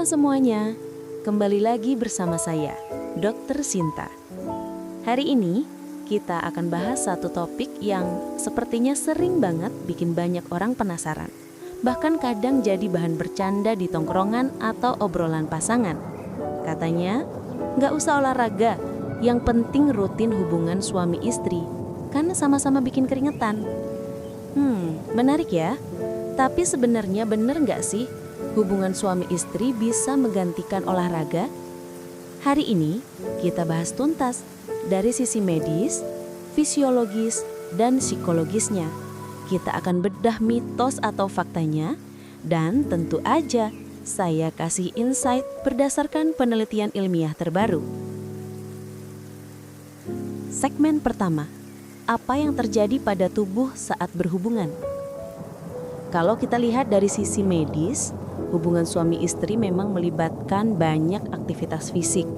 Halo semuanya, kembali lagi bersama saya, Dr. Sinta. Hari ini kita akan bahas satu topik yang sepertinya sering banget bikin banyak orang penasaran. Bahkan kadang jadi bahan bercanda di tongkrongan atau obrolan pasangan. Katanya, nggak usah olahraga, yang penting rutin hubungan suami istri, karena sama-sama bikin keringetan. Menarik ya. Tapi sebenarnya bener nggak sih hubungan suami istri bisa menggantikan olahraga? Hari ini kita bahas tuntas dari sisi medis, fisiologis, dan psikologisnya. Kita akan bedah mitos atau faktanya, dan tentu aja saya kasih insight berdasarkan penelitian ilmiah terbaru. Segmen pertama, apa yang terjadi pada tubuh saat berhubungan? Kalau kita lihat dari sisi medis, hubungan suami istri memang melibatkan banyak aktivitas fisik.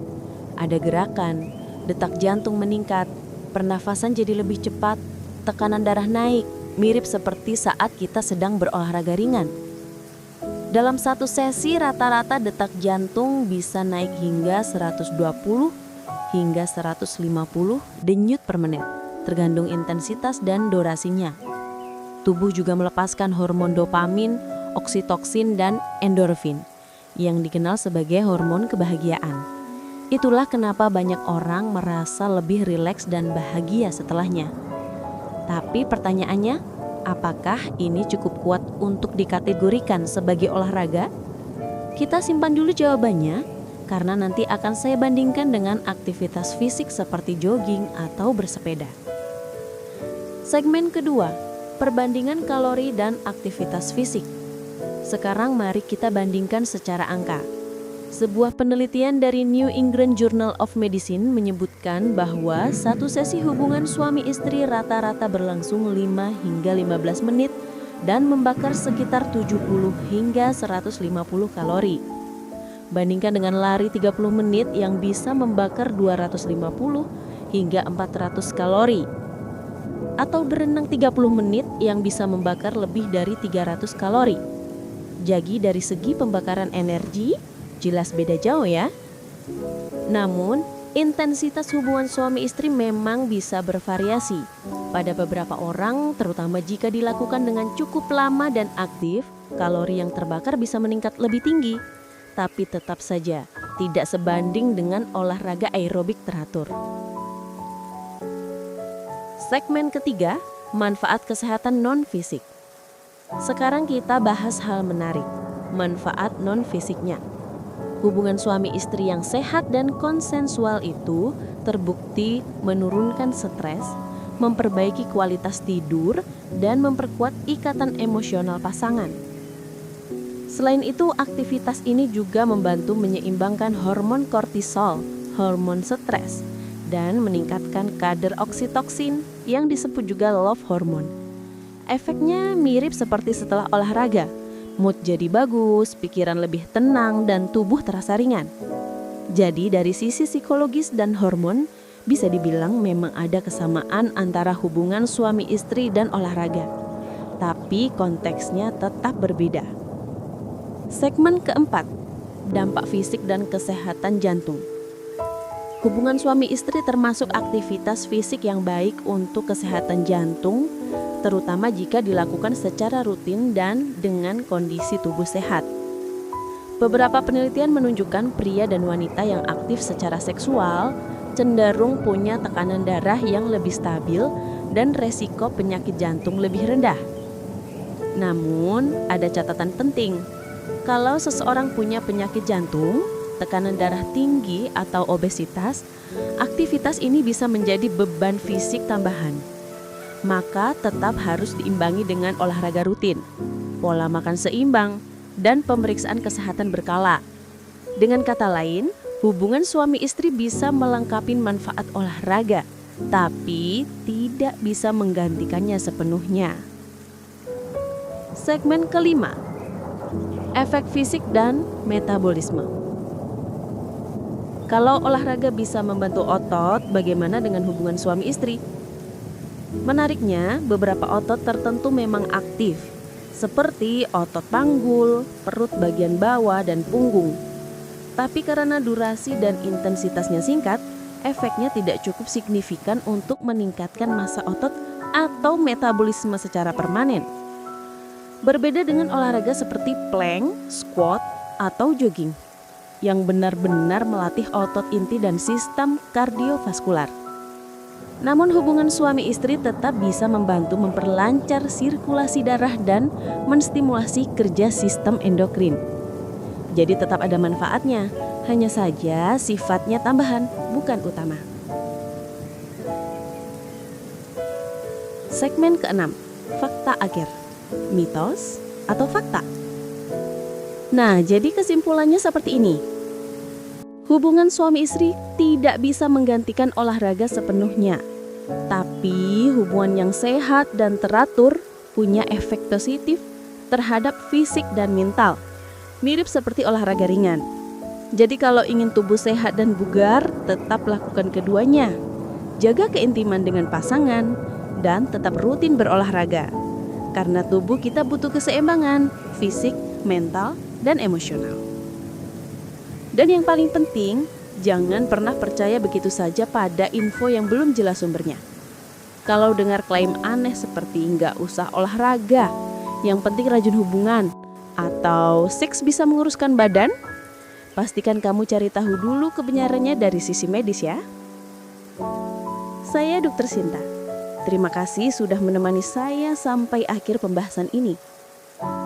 Ada gerakan, detak jantung meningkat, pernafasan jadi lebih cepat, tekanan darah naik, mirip seperti saat kita sedang berolahraga ringan. Dalam satu sesi rata-rata detak jantung bisa naik hingga 120 hingga 150 denyut per menit, tergantung intensitas dan durasinya. Tubuh juga melepaskan hormon dopamin, oksitoksin, dan endorfin yang dikenal sebagai hormon kebahagiaan. Itulah kenapa banyak orang merasa lebih rileks dan bahagia setelahnya. Tapi pertanyaannya, apakah ini cukup kuat untuk dikategorikan sebagai olahraga? Kita simpan dulu jawabannya, karena nanti akan saya bandingkan dengan aktivitas fisik seperti jogging atau bersepeda. Segmen kedua, perbandingan kalori dan aktivitas fisik. Sekarang mari kita bandingkan secara angka. Sebuah penelitian dari New England Journal of Medicine menyebutkan bahwa satu sesi hubungan suami istri rata-rata berlangsung 5 hingga 15 menit dan membakar sekitar 70 hingga 150 kalori. Bandingkan dengan lari 30 menit yang bisa membakar 250 hingga 400 kalori. Atau berenang 30 menit yang bisa membakar lebih dari 300 kalori. Jadi dari segi pembakaran energi, jelas beda jauh ya. Namun, intensitas hubungan suami istri memang bisa bervariasi. Pada beberapa orang, terutama jika dilakukan dengan cukup lama dan aktif, kalori yang terbakar bisa meningkat lebih tinggi. Tapi tetap saja, tidak sebanding dengan olahraga aerobik teratur. Segmen ketiga, manfaat kesehatan non-fisik. Sekarang kita bahas hal menarik, manfaat non-fisiknya. Hubungan suami istri yang sehat dan konsensual itu terbukti menurunkan stres, memperbaiki kualitas tidur, dan memperkuat ikatan emosional pasangan. Selain itu, aktivitas ini juga membantu menyeimbangkan hormon kortisol, hormon stres, dan meningkatkan kadar oksitoksin yang disebut juga love hormone. Efeknya mirip seperti setelah olahraga. Mood jadi bagus, pikiran lebih tenang, dan tubuh terasa ringan. Jadi dari sisi psikologis dan hormon, bisa dibilang memang ada kesamaan antara hubungan suami istri dan olahraga. Tapi konteksnya tetap berbeda. Segmen keempat, dampak fisik dan kesehatan jantung. Hubungan suami istri termasuk aktivitas fisik yang baik untuk kesehatan jantung, terutama jika dilakukan secara rutin dan dengan kondisi tubuh sehat. Beberapa penelitian menunjukkan pria dan wanita yang aktif secara seksual cenderung punya tekanan darah yang lebih stabil dan resiko penyakit jantung lebih rendah. Namun, ada catatan penting. Kalau seseorang punya penyakit jantung, tekanan darah tinggi atau obesitas, aktivitas ini bisa menjadi beban fisik tambahan. Maka tetap harus diimbangi dengan olahraga rutin, pola makan seimbang, dan pemeriksaan kesehatan berkala. Dengan kata lain, hubungan suami istri bisa melengkapi manfaat olahraga, tapi tidak bisa menggantikannya sepenuhnya. Segmen kelima, efek fisik dan metabolisme. Kalau olahraga bisa membantu otot, bagaimana dengan hubungan suami istri? Menariknya, beberapa otot tertentu memang aktif, seperti otot panggul, perut bagian bawah, dan punggung. Tapi karena durasi dan intensitasnya singkat, efeknya tidak cukup signifikan untuk meningkatkan massa otot atau metabolisme secara permanen. Berbeda dengan olahraga seperti plank, squat, atau jogging, yang benar-benar melatih otot inti dan sistem kardiovaskular. Namun hubungan suami istri tetap bisa membantu memperlancar sirkulasi darah dan menstimulasi kerja sistem endokrin. Jadi tetap ada manfaatnya, hanya saja sifatnya tambahan, bukan utama. Segmen ke-6, fakta akhir, mitos atau fakta? Nah, jadi kesimpulannya seperti ini. Hubungan suami istri tidak bisa menggantikan olahraga sepenuhnya. Tapi hubungan yang sehat dan teratur punya efek positif terhadap fisik dan mental. Mirip seperti olahraga ringan. Jadi kalau ingin tubuh sehat dan bugar, tetap lakukan keduanya. Jaga keintiman dengan pasangan dan tetap rutin berolahraga. Karena tubuh kita butuh keseimbangan, fisik, mental, dan emosional. Dan yang paling penting, jangan pernah percaya begitu saja pada info yang belum jelas sumbernya. Kalau dengar klaim aneh seperti nggak usah olahraga, yang penting rajin hubungan, atau seks bisa menguruskan badan, pastikan kamu cari tahu dulu kebenarannya dari sisi medis ya. Saya Dr. Sinta. Terima kasih sudah menemani saya sampai akhir pembahasan ini.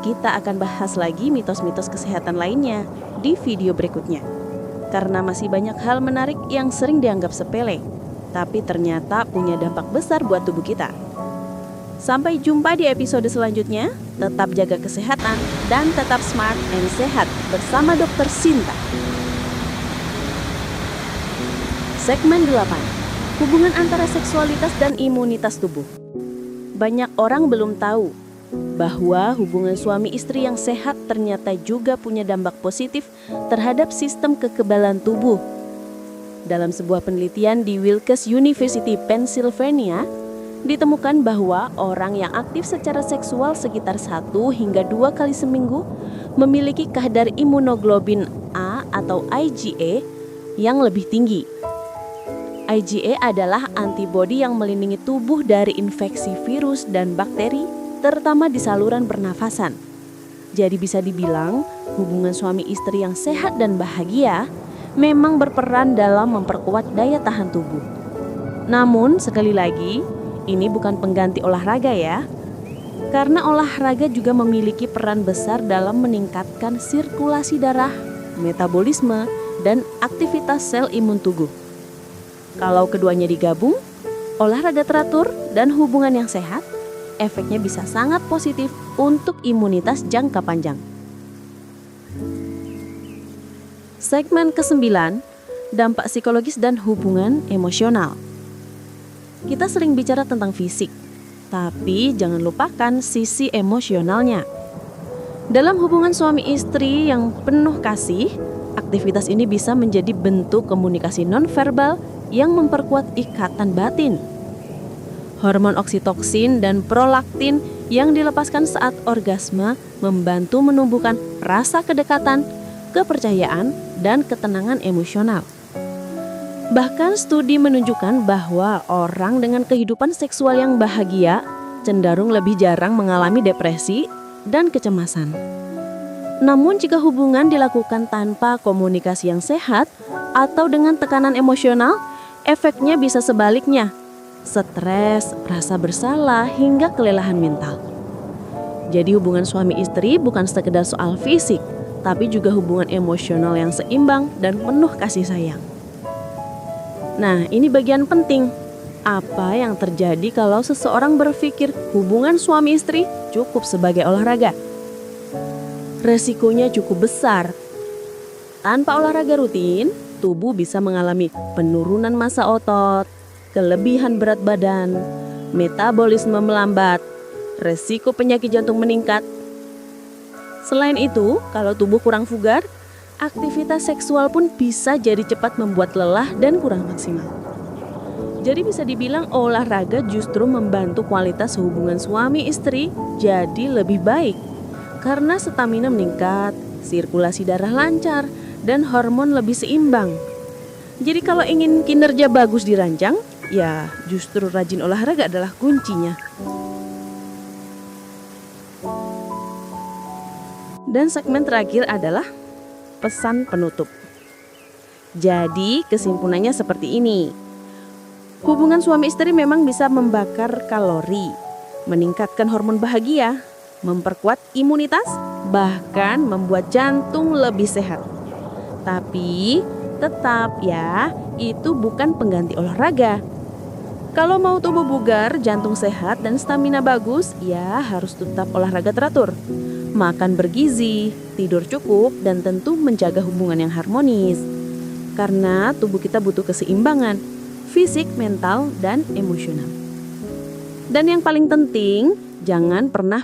Kita akan bahas lagi mitos-mitos kesehatan lainnya di video berikutnya. Karena masih banyak hal menarik yang sering dianggap sepele, tapi ternyata punya dampak besar buat tubuh kita. Sampai jumpa di episode selanjutnya. Tetap jaga kesehatan dan tetap smart and sehat bersama Dr. Sinta. Segmen 8. Hubungan antara seksualitas dan imunitas tubuh. Banyak orang belum tahu bahwa hubungan suami istri yang sehat ternyata juga punya dampak positif terhadap sistem kekebalan tubuh. Dalam sebuah penelitian di Wilkes University, Pennsylvania, ditemukan bahwa orang yang aktif secara seksual sekitar 1 hingga 2 kali seminggu memiliki kadar imunoglobin A atau IgA yang lebih tinggi. IgA adalah antibodi yang melindungi tubuh dari infeksi virus dan bakteri, terutama di saluran pernafasan. Jadi bisa dibilang hubungan suami istri yang sehat dan bahagia memang berperan dalam memperkuat daya tahan tubuh. Namun sekali lagi, ini bukan pengganti olahraga ya. Karena olahraga juga memiliki peran besar dalam meningkatkan sirkulasi darah, metabolisme, dan aktivitas sel imun tubuh. Kalau keduanya digabung, olahraga teratur dan hubungan yang sehat, efeknya bisa sangat positif untuk imunitas jangka panjang. Segmen ke-9, dampak psikologis dan hubungan emosional. Kita sering bicara tentang fisik, tapi jangan lupakan sisi emosionalnya. Dalam hubungan suami istri yang penuh kasih, aktivitas ini bisa menjadi bentuk komunikasi nonverbal yang memperkuat ikatan batin. Hormon oksitoksin dan prolaktin yang dilepaskan saat orgasme membantu menumbuhkan rasa kedekatan, kepercayaan, dan ketenangan emosional. Bahkan studi menunjukkan bahwa orang dengan kehidupan seksual yang bahagia cenderung lebih jarang mengalami depresi dan kecemasan. Namun jika hubungan dilakukan tanpa komunikasi yang sehat atau dengan tekanan emosional, efeknya bisa sebaliknya. Stres, rasa bersalah, hingga kelelahan mental. Jadi hubungan suami istri bukan sekedar soal fisik, tapi juga hubungan emosional yang seimbang dan penuh kasih sayang. Nah, ini bagian penting. Apa yang terjadi kalau seseorang berpikir hubungan suami istri cukup sebagai olahraga? Resikonya cukup besar. Tanpa olahraga rutin, tubuh bisa mengalami penurunan massa otot, kelebihan berat badan, metabolisme melambat, resiko penyakit jantung meningkat. Selain itu, kalau tubuh kurang bugar, aktivitas seksual pun bisa jadi cepat membuat lelah dan kurang maksimal. Jadi bisa dibilang olahraga justru membantu kualitas hubungan suami istri jadi lebih baik. Karena stamina meningkat, sirkulasi darah lancar, dan hormon lebih seimbang. Jadi kalau ingin kinerja bagus dirancang, ya justru rajin olahraga adalah kuncinya. Dan segmen terakhir adalah pesan penutup. Jadi kesimpulannya seperti ini. Hubungan suami istri memang bisa membakar kalori, meningkatkan hormon bahagia, memperkuat imunitas, bahkan membuat jantung lebih sehat. Tapi tetap ya, itu bukan pengganti olahraga. Kalau mau tubuh bugar, jantung sehat, dan stamina bagus, ya harus tetap olahraga teratur. Makan bergizi, tidur cukup, dan tentu menjaga hubungan yang harmonis. Karena tubuh kita butuh keseimbangan, fisik, mental, dan emosional. Dan yang paling penting, jangan pernah